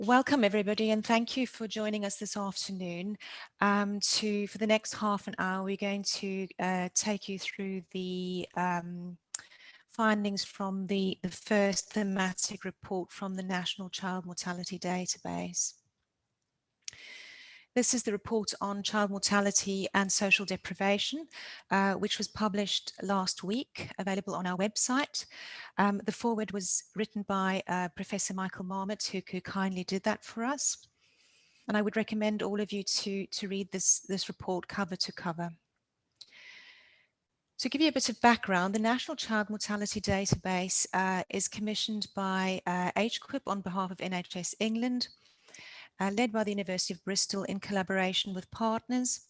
Welcome everybody, and thank you for joining us this afternoon. For the next half an hour, we're going to take you through the findings from the first thematic report from the National Child Mortality Database. This is the report on child mortality and social deprivation, which was published last week, available on our website. The foreword was written by Professor Michael Marmot, who kindly did that for us. And I would recommend all of you to read this report cover to cover. To give you a bit of background, the National Child Mortality Database is commissioned by HQIP on behalf of NHS England, led by the University of Bristol in collaboration with partners.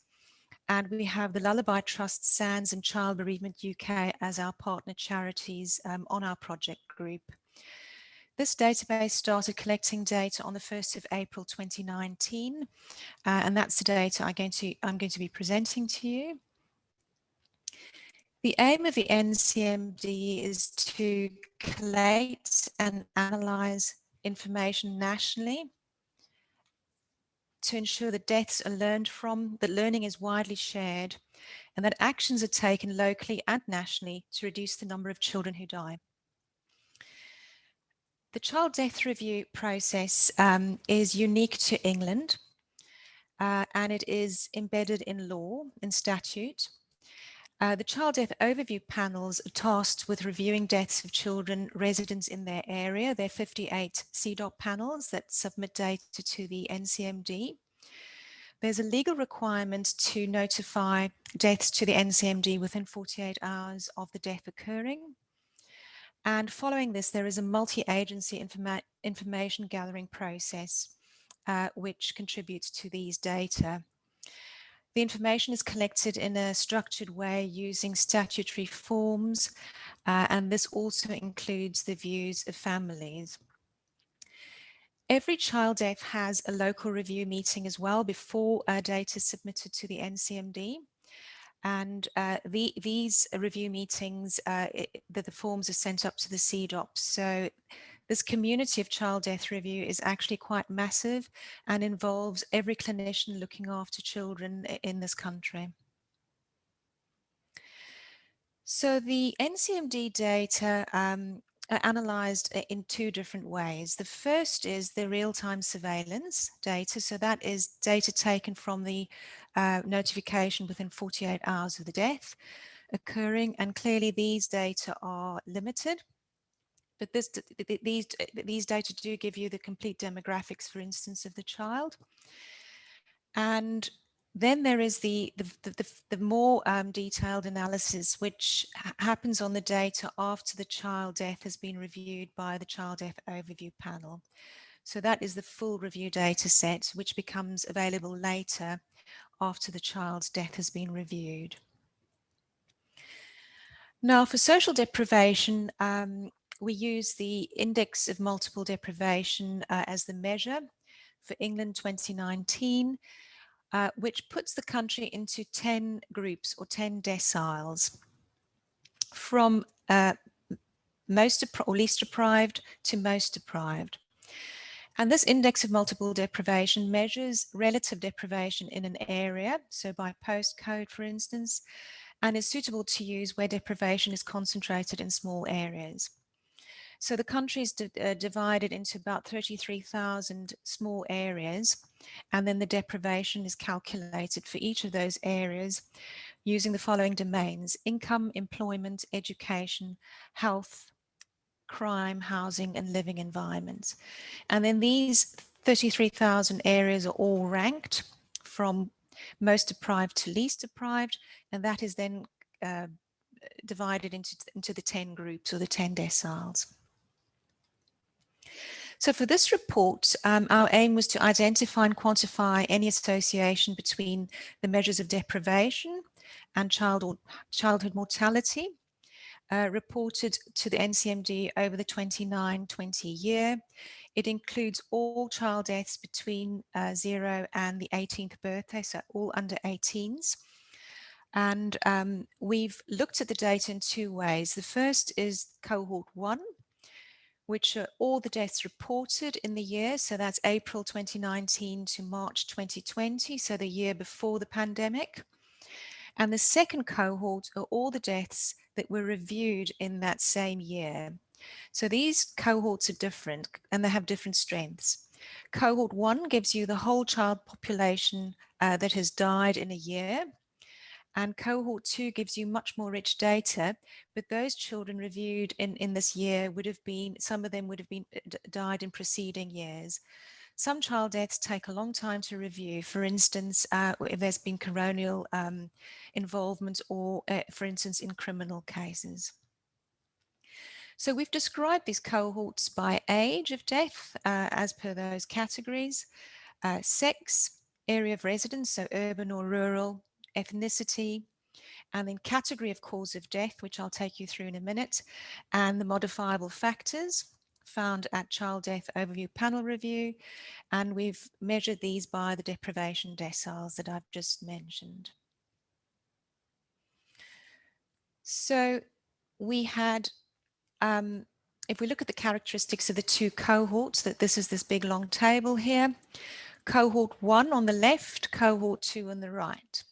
And we have the Lullaby Trust, SANS and Child Bereavement UK as our partner charities on our project group. This database started collecting data on the 1st of April 2019, and that's the data I'm going to be presenting to you. The aim of the NCMD is to collate and analyse information nationally to ensure that deaths are learned from, that learning is widely shared, and that actions are taken locally and nationally to reduce the number of children who die. The child death review process is unique to England, and it is embedded in law, in statute. The child death overview panels are tasked with reviewing deaths of children residents in their area. There are 58 CDOP panels that submit data to the NCMD. There's a legal requirement to notify deaths to the NCMD within 48 hours of the death occurring. And following this, there is a multi-agency information gathering process which contributes to these data. The information is collected in a structured way using statutory forms, and this also includes the views of families. Every child death has a local review meeting as well before data is submitted to the NCMD. And these review meetings, the forms are sent up to the CDOP. So this community of child death review is actually quite massive and involves every clinician looking after children in this country. So the NCMD data are analysed in two different ways. The first is the real-time surveillance data. So that is data taken from the notification within 48 hours of the death occurring. And clearly these data are limited. But these data do give you the complete demographics, for instance, of the child. And then there is the more detailed analysis, which happens on the data after the child death has been reviewed by the child death overview panel. So that is the full review data set, which becomes available later after the child's death has been reviewed. Now, for social deprivation, we use the Index of Multiple Deprivation as the measure for England 2019, which puts the country into 10 groups or 10 deciles from most or least deprived to most deprived. And this Index of Multiple Deprivation measures relative deprivation in an area, so by postcode, for instance, and is suitable to use where deprivation is concentrated in small areas. So the country is divided into about 33,000 small areas, and then the deprivation is calculated for each of those areas using the following domains: income, employment, education, health, crime, housing, and living environments. And then these 33,000 areas are all ranked from most deprived to least deprived, and that is then divided into the 10 groups or the 10 deciles. So for this report, our aim was to identify and quantify any association between the measures of deprivation and childhood mortality reported to the NCMD over the 29-20 year. It includes all child deaths between 0 and the 18th birthday, so all under 18s. And we've looked at the data in two ways. The first is cohort 1, which are all the deaths reported in the year. So that's April 2019 to March 2020, so the year before the pandemic. And the second cohort are all the deaths that were reviewed in that same year. So these cohorts are different and they have different strengths. Cohort 1 gives you the whole child population that has died in a year. And cohort 2 gives you much more rich data, but those children reviewed in this year would have been, some of them would have been died in preceding years. Some child deaths take a long time to review. For instance, if there's been coronial involvement or, for instance, in criminal cases. So we've described these cohorts by age of death as per those categories, sex, area of residence, so urban or rural, ethnicity, and then category of cause of death, which I'll take you through in a minute, and the modifiable factors found at Child Death Overview Panel Review. And we've measured these by the deprivation deciles that I've just mentioned. So we had, if we look at the characteristics of the two cohorts, that this is this big long table here, cohort 1 on the left, cohort 2 on the right.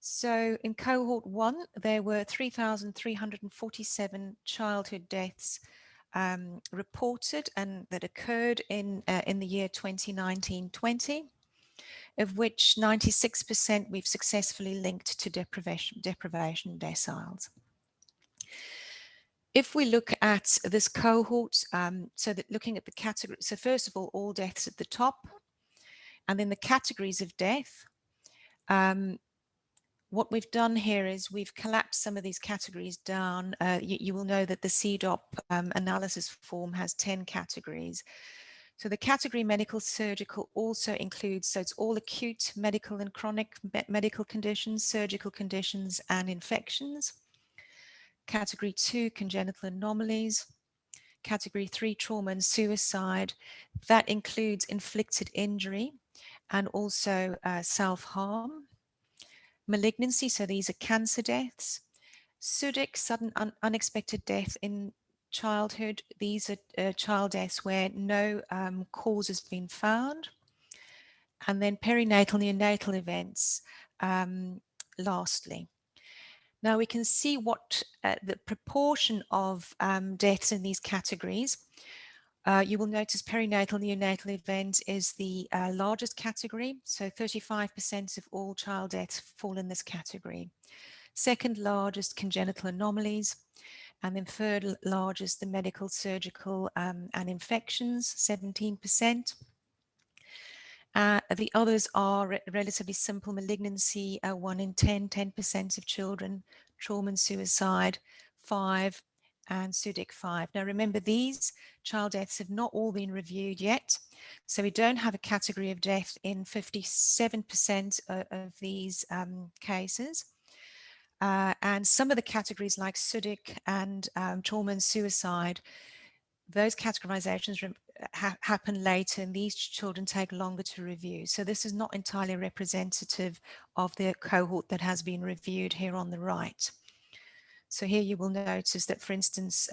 So in cohort 1, there were 3,347 childhood deaths reported and that occurred in the year 2019-20, of which 96% we've successfully linked to deprivation deciles. If we look at this cohort, so that looking at the category, so first of all deaths at the top, and then the categories of death. What we've done here is we've collapsed some of these categories down. You will know that the CDOP analysis form has 10 categories. So the category medical surgical also includes, so it's all acute medical and chronic medical conditions, surgical conditions, and infections. Category 2, congenital anomalies. Category 3, trauma and suicide. That includes inflicted injury and also self-harm. Malignancy, so these are cancer deaths. SUDIC, sudden unexpected death in childhood. These are child deaths where no cause has been found. And then perinatal neonatal events, lastly. Now we can see what the proportion of deaths in these categories. You will notice perinatal neonatal event is the largest category. So 35% of all child deaths fall in this category. Second largest, congenital anomalies. And then third largest, the medical, surgical, and infections, 17%. The others are relatively simple: malignancy, 1 in 10, 10% of children, trauma and suicide, 5, and SUDIC 5. Now remember, these child deaths have not all been reviewed yet, so we don't have a category of death in 57% of these cases. And some of the categories like SUDIC and trauma and suicide, those categorizations happen later and these children take longer to review. So this is not entirely representative of the cohort that has been reviewed here on the right. So here you will notice that, for instance,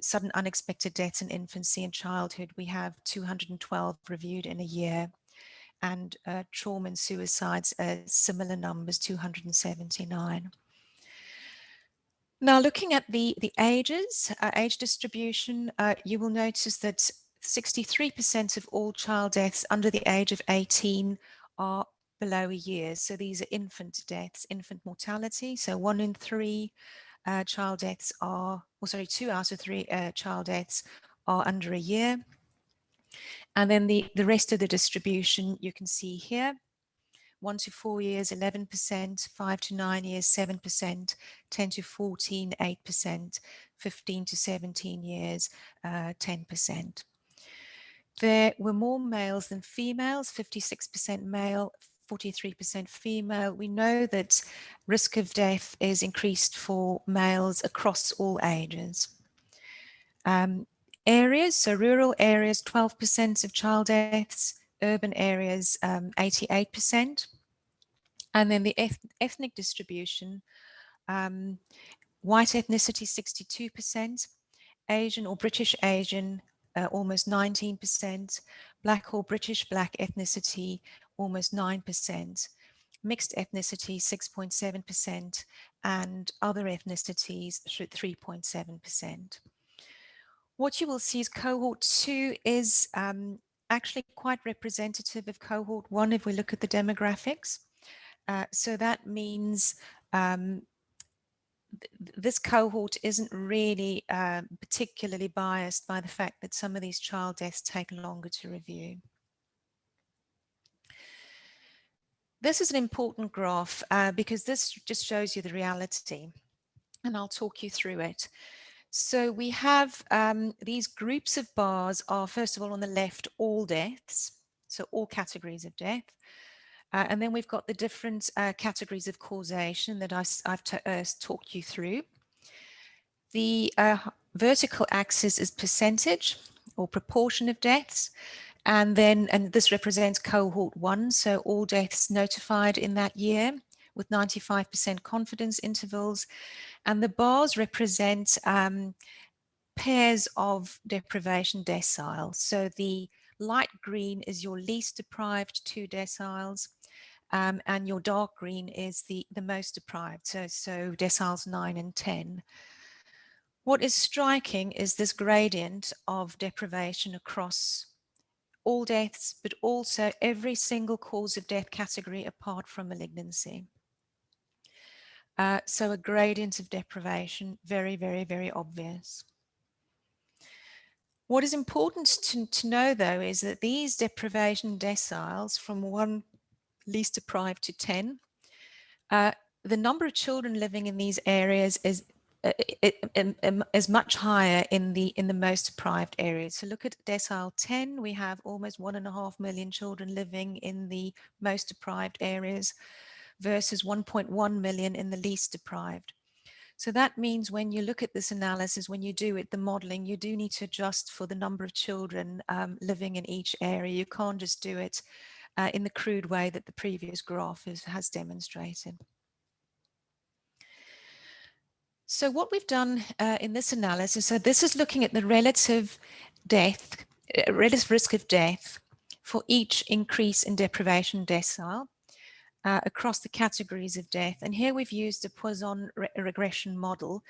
sudden unexpected deaths in infancy and childhood, we have 212 reviewed in a year, and trauma and suicides, similar numbers, 279. Now, looking at the ages, age distribution, you will notice that 63% of all child deaths under the age of 18 are below a year. So these are infant deaths, infant mortality. So 1 in 3 child deaths are, or sorry, 2 out of 3 child deaths are under a year. And then the rest of the distribution you can see here. 1 to 4 years, 11%, 5 to 9 years, 7%, 10 to 14, 8%, 15 to 17 years, 10%. There were more males than females, 56% male, 43% female. We know that risk of death is increased for males across all ages. Areas, so rural areas, 12% of child deaths, urban areas, 88%. And then the ethnic distribution, white ethnicity, 62%, Asian or British Asian, almost 19%, Black or British Black ethnicity, almost 9%, mixed ethnicity, 6.7%, and other ethnicities, 3.7%. What you will see is cohort 2 is actually quite representative of cohort 1 if we look at the demographics. So that means this cohort isn't really particularly biased by the fact that some of these child deaths take longer to review. This is an important graph because this just shows you the reality, and I'll talk you through it. So we have these groups of bars are, first of all, on the left, all deaths, so all categories of death. And then we've got the different categories of causation that I've talked you through. The vertical axis is percentage or proportion of deaths. And this represents cohort 1, so all deaths notified in that year with 95% confidence intervals. And the bars represent pairs of deprivation deciles. So the light green is your least deprived 2 deciles, and your dark green is the most deprived, so deciles 9 and 10. What is striking is this gradient of deprivation across all deaths, but also every single cause of death category apart from malignancy. So a gradient of deprivation, very, very, very obvious. What is important to know, though, is that these deprivation deciles from 1 least deprived to 10, the number of children living in these areas is much higher in the most deprived areas. So look at decile 10, we have almost 1.5 million children living in the most deprived areas versus 1.1 million in the least deprived. So that means when you look at this analysis, when you do it, the modeling, you do need to adjust for the number of children living in each area. You can't just do it in the crude way that the previous graph has demonstrated. So what we've done in this analysis, so this is looking at the relative risk of death for each increase in deprivation decile across the categories of death. And here we've used a Poisson regression model,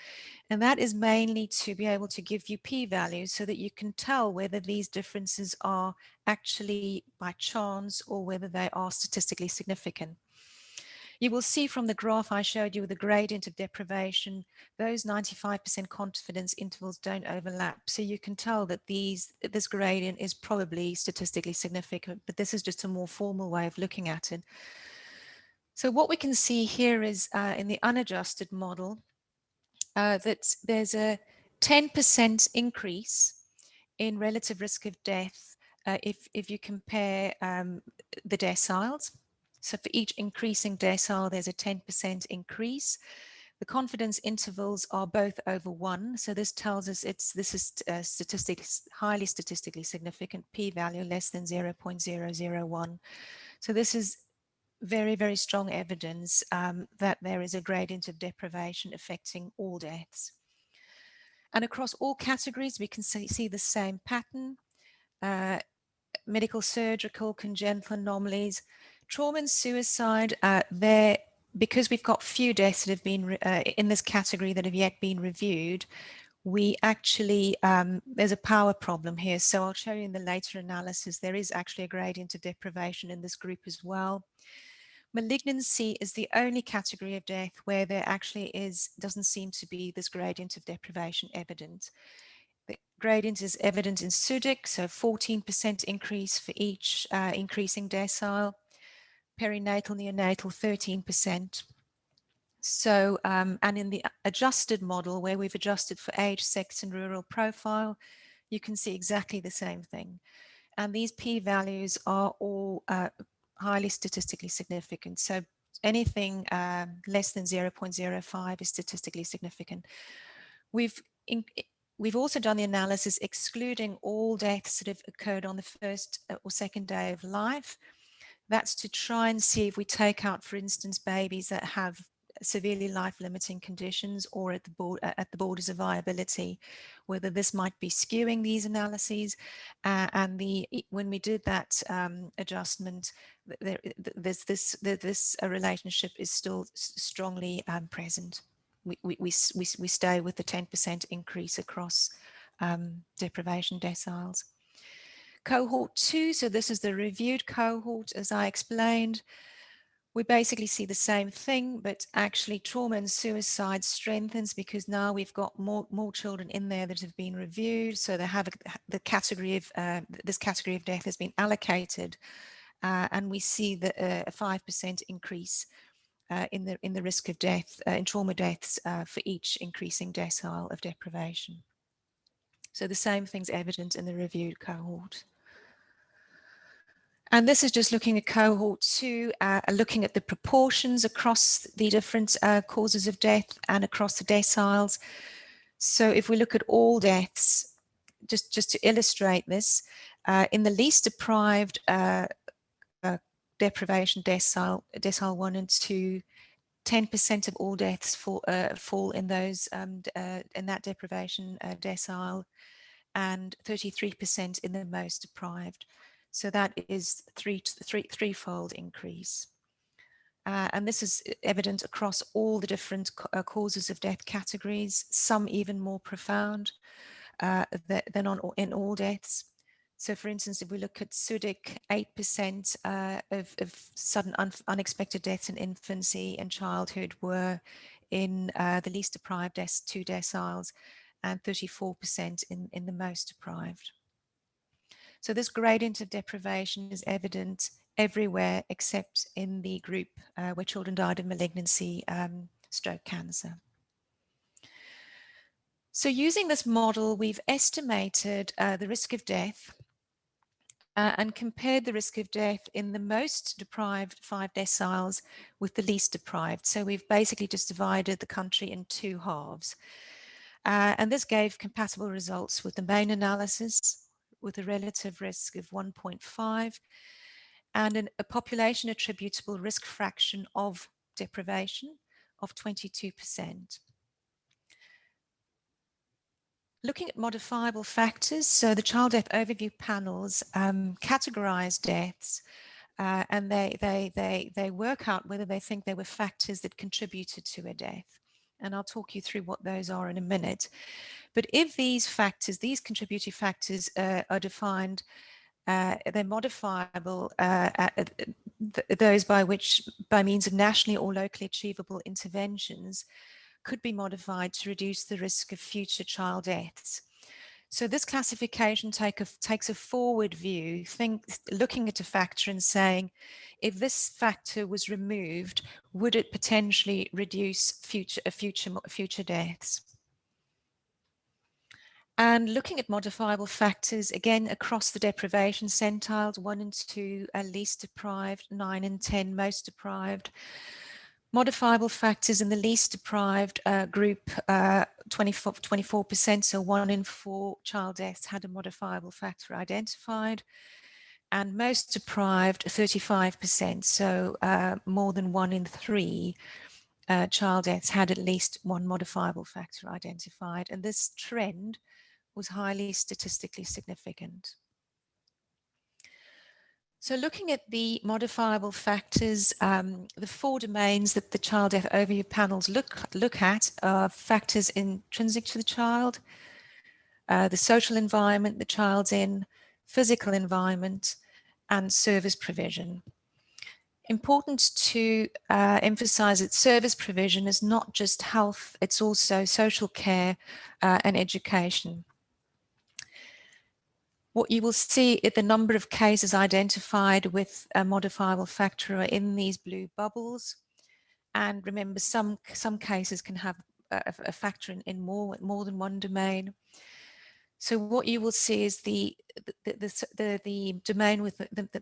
and that is mainly to be able to give you p-values so that you can tell whether these differences are actually by chance or whether they are statistically significant. You will see from the graph I showed you with the gradient of deprivation, those 95% confidence intervals don't overlap. So you can tell that this gradient is probably statistically significant, but this is just a more formal way of looking at it. So what we can see here is in the unadjusted model that there's a 10% increase in relative risk of death if you compare the deciles. So for each increasing decile, there's a 10% increase. The confidence intervals are both over 1. So this tells us this is highly statistically significant, p-value less than 0.001. So this is very, very strong evidence that there is a gradient of deprivation affecting all deaths. And across all categories, we can see the same pattern. Medical, surgical, congenital anomalies, trauma and suicide, because we've got few deaths that have been in this category that have yet been reviewed, we actually, there's a power problem here. So I'll show you in the later analysis, there is actually a gradient of deprivation in this group as well. Malignancy is the only category of death where there actually doesn't seem to be this gradient of deprivation evident. The gradient is evident in SUDIC, so 14% increase for each increasing decile. Perinatal, neonatal, 13%. So, and in the adjusted model where we've adjusted for age, sex, and rural profile, you can see exactly the same thing. And these p-values are all highly statistically significant. So anything less than 0.05 is statistically significant. We've also done the analysis excluding all deaths that have occurred on the first or second day of life. That's to try and see if we take out, for instance, babies that have severely life-limiting conditions or at the borders of viability, whether this might be skewing these analyses. And when we did that adjustment, this relationship is still strongly present. We stay with the 10% increase across deprivation deciles. Cohort 2, so this is the reviewed cohort, as I explained. We basically see the same thing, but actually trauma and suicide strengthens because now we've got more children in there that have been reviewed. So they have the category of this category of death has been allocated, and we see a 5% increase in the risk of death in trauma deaths for each increasing decile of deprivation. So the same thing's evident in the reviewed cohort. And this is just looking at cohort 2, looking at the proportions across the different causes of death and across the deciles. So if we look at all deaths, just to illustrate this, in the least deprived deprivation decile 1 and 2, 10% of all deaths fall in those in that deprivation decile, and 33% in the most deprived. So that is threefold increase. And this is evident across all the different causes of death categories, some even more profound than in all deaths. So for instance, if we look at SUDIC, 8% of sudden unexpected deaths in infancy and childhood were in the least deprived 2 deciles, and 34% in the most deprived. So this gradient of deprivation is evident everywhere except in the group where children died of malignancy, stroke cancer. So using this model, we've estimated the risk of death and compared the risk of death in the most deprived 5 deciles with the least deprived. So we've basically just divided the country in 2 halves. And this gave compatible results with the main analysis, with a relative risk of 1.5 and a population attributable risk fraction of deprivation of 22%. Looking at modifiable factors, so the child death overview panels categorize deaths and they work out whether they think there were factors that contributed to a death. And I'll talk you through what those are in a minute. But if these factors, these contributory factors are defined, they're modifiable, those by means of nationally or locally achievable interventions could be modified to reduce the risk of future child deaths. So this classification takes a forward view, looking at a factor and saying, if this factor was removed, would it potentially reduce future deaths? And looking at modifiable factors, again, across the deprivation centiles, 1 and 2 are least deprived, 9 and 10 most deprived. Modifiable factors in the least deprived group, 24%, so 1 in 4 child deaths had a modifiable factor identified. And most deprived, 35%, so more than 1 in 3 child deaths had at least 1 modifiable factor identified. And this trend was highly statistically significant. So looking at the modifiable factors, the 4 domains that the child death overview panels look at are factors intrinsic to the child, the social environment the child's in, physical environment, and service provision. Important to emphasize that service provision is not just health, it's also social care and education. What you will see is the number of cases identified with a modifiable factor are in these blue bubbles. And remember, some cases can have a factor in more than one domain. So what you will see is the domain with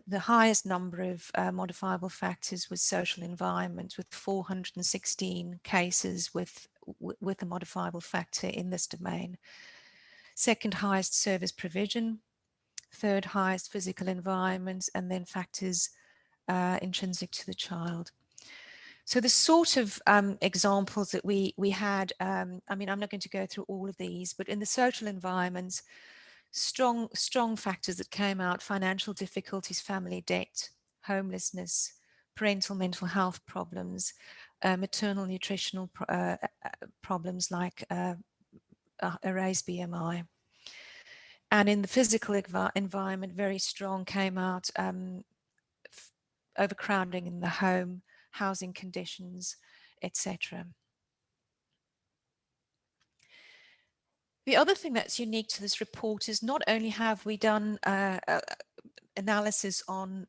the highest number of modifiable factors was social environment, with 416 cases with a modifiable factor in this domain. Second highest, service provision. Third highest, physical environment, and then factors intrinsic to the child. So the sort of examples that we had, I mean, I'm not going to go through all of these, but in the social environments, strong factors that came out: financial difficulties, family debt, homelessness, parental mental health problems, maternal nutritional problems like a raised BMI. And in the physical environment, very strong came out overcrowding in the home, housing conditions, etc. The other thing that's unique to this report is not only have we done analysis on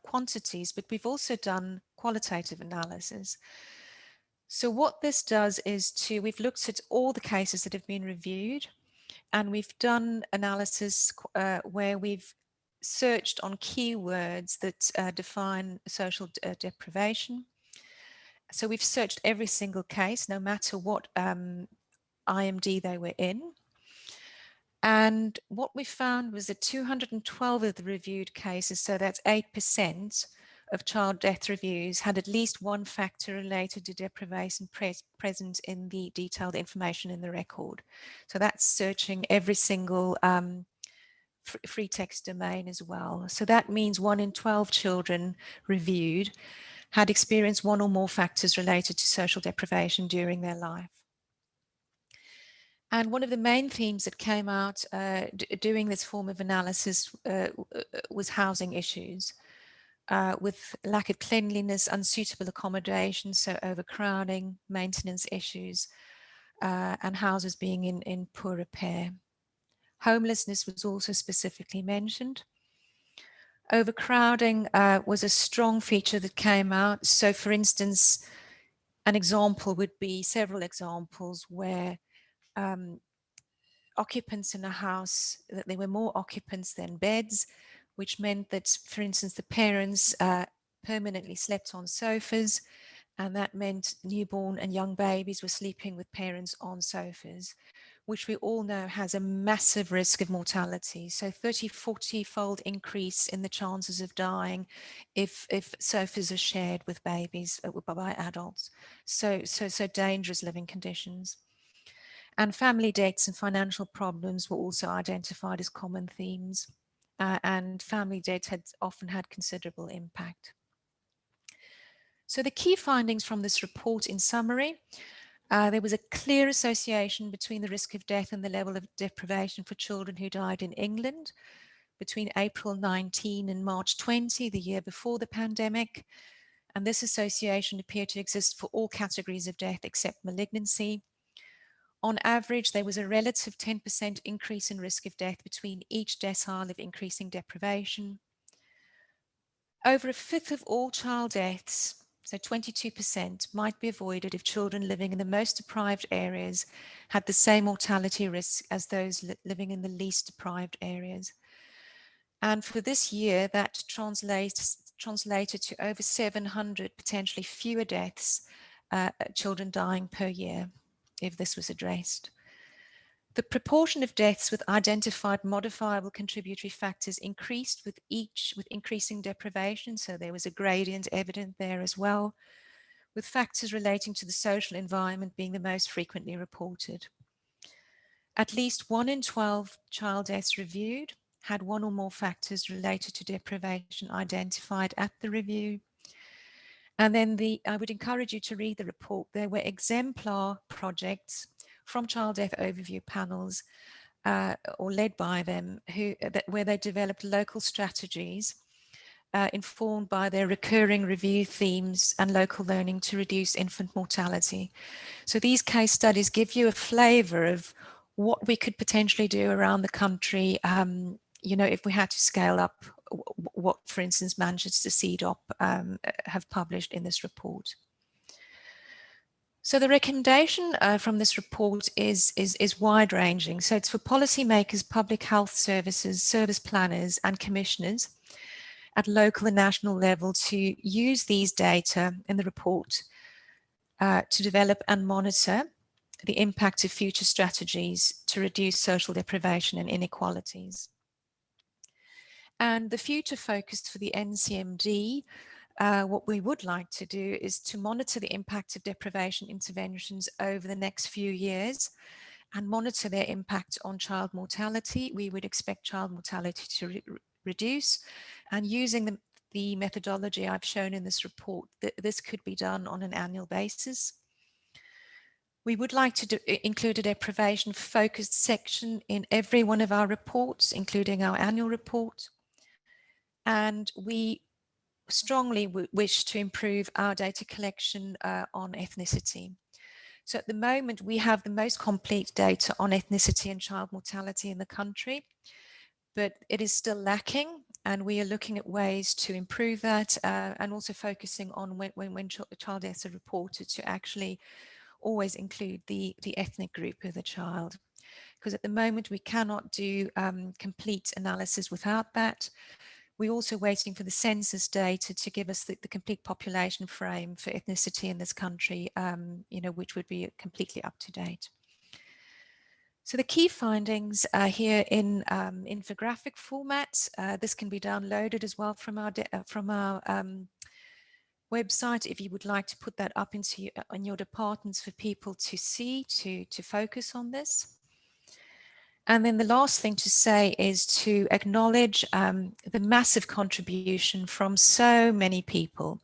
quantities, but we've also done qualitative analysis. So what this does is we've looked at all the cases that have been reviewed, and we've done analysis where we've searched on keywords that define social deprivation. So we've searched every single case, no matter what IMD they were in. And what we found was that 212 of the reviewed cases, so that's 8% of child death reviews, had at least one factor related to deprivation present in the detailed information in the record. So that's searching every single free text domain as well. So that means 1 in 12 children reviewed had experienced one or more factors related to social deprivation during their life. And one of the main themes that came out doing this form of analysis was housing issues, with lack of cleanliness, unsuitable accommodation, so overcrowding, maintenance issues, and houses being in poor repair. Homelessness was also specifically mentioned. Overcrowding was a strong feature that came out. So for instance, an example would be several examples where occupants in a house, that there were more occupants than beds, which meant that, for instance, the parents permanently slept on sofas, and that meant newborn and young babies were sleeping with parents on sofas, which we all know has a massive risk of mortality. So 30-40-fold increase in the chances of dying if sofas are shared with babies by adults. So dangerous living conditions. And family debts and financial problems were also identified as common themes. And family debt had often had considerable impact. So the key findings from this report, in summary: there was a clear association between the risk of death and the level of deprivation for children who died in England between April 19 and March 20, the year before the pandemic. And this association appeared to exist for all categories of death except malignancy. On average, there was a relative 10% increase in risk of death between each decile of increasing deprivation. Over a fifth of all child deaths, so 22%, might be avoided if children living in the most deprived areas had the same mortality risk as those living in the least deprived areas. And for this year, that translated to over 700 potentially fewer deaths, children dying per year, if this was addressed. The proportion of deaths with identified modifiable contributory factors increased with increasing deprivation, so there was a gradient evident there as well, with factors relating to the social environment being the most frequently reported. At least 1 in 12 child deaths reviewed had one or more factors related to deprivation identified at the review. And then I would encourage you to read the report. There were exemplar projects from child death overview panels or led by them where they developed local strategies informed by their recurring review themes and local learning to reduce infant mortality. So these case studies give you a flavor of what we could potentially do around the country, you know, if we had to scale up what, for instance, Manchester CDOP have published in this report. So the recommendation from this report is wide-ranging. So it's for policymakers, public health services, service planners, and commissioners at local and national level to use these data in the report to develop and monitor the impact of future strategies to reduce social deprivation and inequalities. And the future focus for the NCMD what we would like to do is to monitor the impact of deprivation interventions over the next few years and monitor their impact on child mortality. We would expect child mortality to reduce, and using the methodology I've shown in this report, this could be done on an annual basis. We would like to include a deprivation focused section in every one of our reports, including our annual report. And we strongly wish to improve our data collection on ethnicity. So at the moment, we have the most complete data on ethnicity and child mortality in the country, but it is still lacking, and we are looking at ways to improve that, and also focusing on when child deaths are reported to actually always include the ethnic group of the child. Because at the moment, we cannot do complete analysis without that. We're also waiting for the census data to give us the complete population frame for ethnicity in this country, which would be completely up to date. So the key findings are here in infographic format. This can be downloaded as well from our website if you would like to put that up in your departments for people to see, to focus on this. And then the last thing to say is to acknowledge the massive contribution from so many people.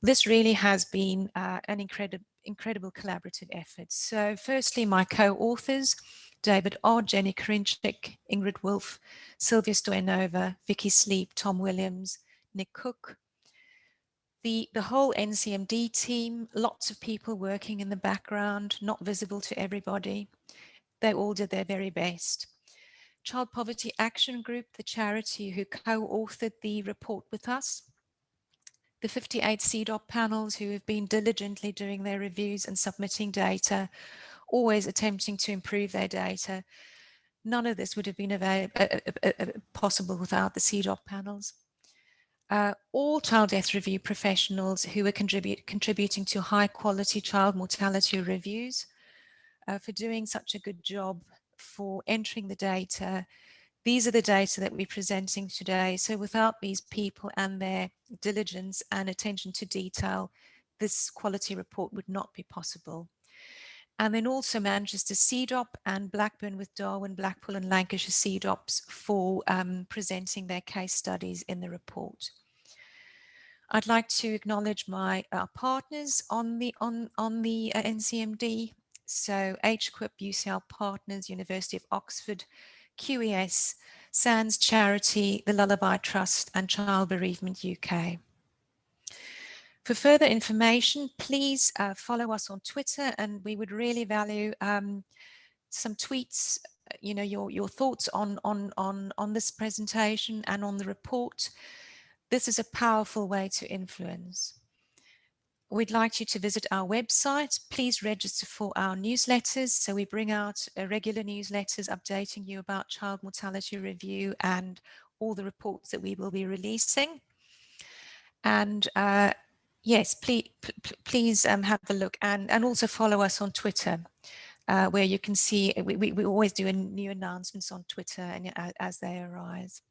This really has been an incredible collaborative effort. So firstly, my co-authors, David Odd, Jenny Karinchik, Ingrid Wolf, Sylvia Stoyanova, Vicky Sleep, Tom Williams, Nick Cook, the whole NCMD team, lots of people working in the background, not visible to everybody. They all did their very best. Child Poverty Action Group, the charity who co-authored the report with us. The 58 CDOP panels who have been diligently doing their reviews and submitting data, always attempting to improve their data. None of this would have been possible without the CDOP panels. All child death review professionals who are contributing to high quality child mortality reviews, for doing such a good job, for entering the data. These are the data that we're presenting today. So without these people and their diligence and attention to detail, this quality report would not be possible. And then also Manchester CDOP and Blackburn with Darwin, Blackpool and Lancashire CDOPs for presenting their case studies in the report. I'd like to acknowledge my partners on the NCMD. So HQIP, UCL Partners, University of Oxford, QES, SANS Charity, the Lullaby Trust, and Child Bereavement UK. For further information, please follow us on Twitter, and we would really value some tweets, your thoughts on this presentation and on the report. This is a powerful way to influence. We'd like you to visit our website. Please register for our newsletters. So we bring out regular newsletters updating you about child mortality review and all the reports that we will be releasing. And yes, please have a look, and also follow us on Twitter, where you can see we always do new announcements on Twitter and as they arise.